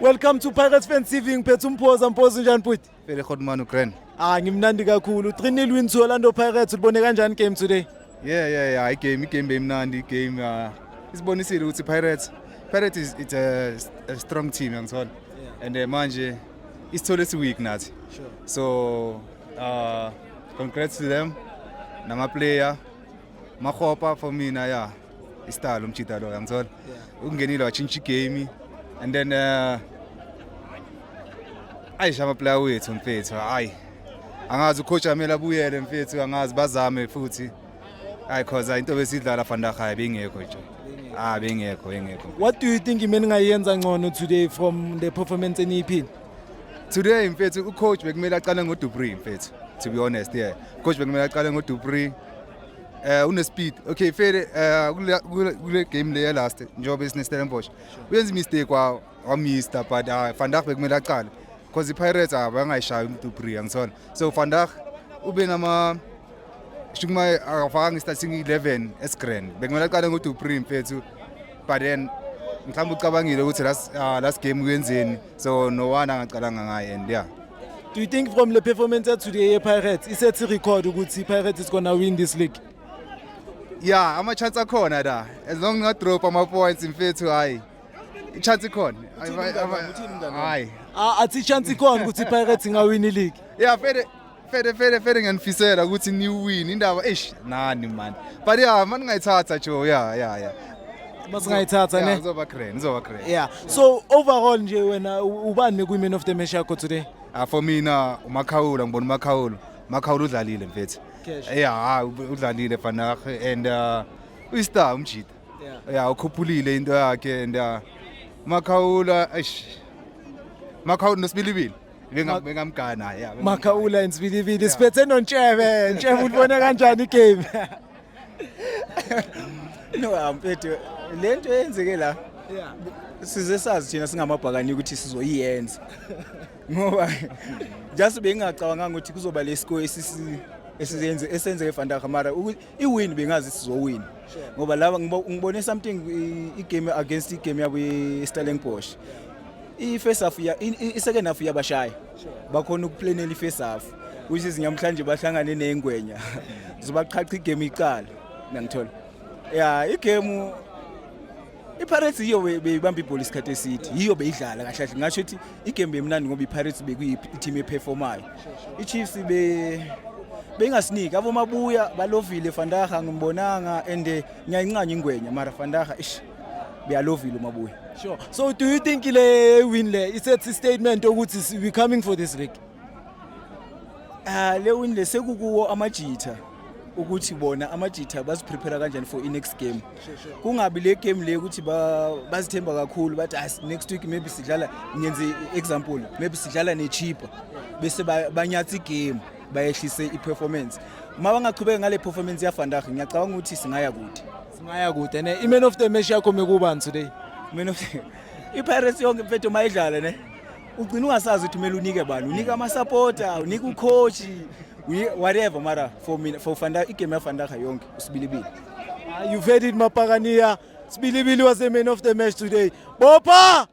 Welcome to Pirates Fans TV. Ngiphethe umphoza njani futhi? Vele Godman uGrand. Ngimnandi kakhulu. 3-0 win to Orlando Pirates. Ubone kanjani game today? Yeah, igame bemnandi, game isibonisile ukuthi Pirates it's a strong team ngiyangithola. And manje isithole week nathi. Sure. So congrats to them. Nama player Makhopa for mina yeah. Istyle umchita lo ngiyangithola. Ungenile wachincha game and then ayishama player wethu mfethu hayi angazi ucoach amela buyele mfethu angazi bazame futhi hayi cause into besidlala Vandag bengekho nje bengekho. What do you think imeni ngayenza ngcono today from the performance eniyiphile? Today mfethu ucoach bekumele aqale ngoDupree mfethu, to be honest. Yeah, coach bekumele aqale ngoDupree. Une speed okay fere kule game le last njobe sineStellenbosch uyenza mistake wa Mr but Vandag bekumele aqale because iPirates abangayishaya uDupree angithona. So Vandag ube nama shukuma afaka ngistarting 11 esGrand bekumele aqale ngoDupree mfethu but then mhlawumbe ucabangile ukuthi last game uyenzeni, so no one angaqalanga ngaye and yeah. Do you think from the performance today Pirates isethi record ukuthi Pirates is gonna win this league? Yeah, ama chance akhona da. As long as not drop ama points mfethu hayi. I-chance ikhona. Hayi. Athi chance ikhona ukuthi Pirates ingawin i-league. Yeah, fede ngiyanifisela ukuthi ni win indaba nani man. But yeah, man ngayithatha jo. Yeah. Masingayithatha ne. Ngizoba grand. Yeah. So overall nje wena ubani ku-man of the match yakho today? For mina uMakhawula, ngibona Makhawula udlalile mfethu. Yeah, udlalile Vandag and uyistar umjita. Yeah, ukhuphulile into yakhe and Makhawula noSibilibili bengamgana yeah. Makhawula and Sibilibili siphethe noNtshebe. Ntshebe ubone kanjani igame? No, mfethu lento yenzeke la. Yeah. Size sazi thina singamabhakani ukuthi sizoyiyenza. Ngoba just bengacabanga ukuthi kuzoba le score esenzeke eVandag mara iwin bengazi sizowin. Ngoba laba ngibone something igame against igame yabo eStellenbosch. I-first half i-second half yabashaya. Bakhona ukuplanela i-first half. Which is namhlanje bahlangane neNgwenya. Zobaqhaqa igame iqala ngiyangithola. Yeah, igame iPirates yiyo beyibamba ibhola isikhathi eside, yiyo beyidlala kahle kahle. Ngasho ukuthi igame bemnandi ngoba iPirates bekuyi-team eperformayo. iChiefs bengasiniki abo mabuya balovile Vandag ngimbonanga and ngiyayincanya ingwenya mara Vandag beyalovile mabuya. Sure. So do you think le win le it's a statement ukuthi we coming for this league? Le win le sekukuwo amajitha ukuthi bona amajitha baziprepare kanjani for next game. Kungabi le game le ukuthi bazithemba kakhulu bathi next week maybe sidlala ngenze example maybe sidlala neChipa bese banyatsa igame bayehlise iperformance. Uma bangaqhubeka ngale performance ya Vandag ngiyacabanga ukuthi singaya kude ne. I-man of the match yakho mekubani today? Man of iPirates yonke mfethu mayidlala ne. Ugcina ungasazi ukuthi kumele unike bani, unika ama supporter, unika ucoach, whatever mara for Vandag igame ya Vandag yonke uSibilibili. You've heard it Mapakania. Sibilibili was the man of the match today. Bopa!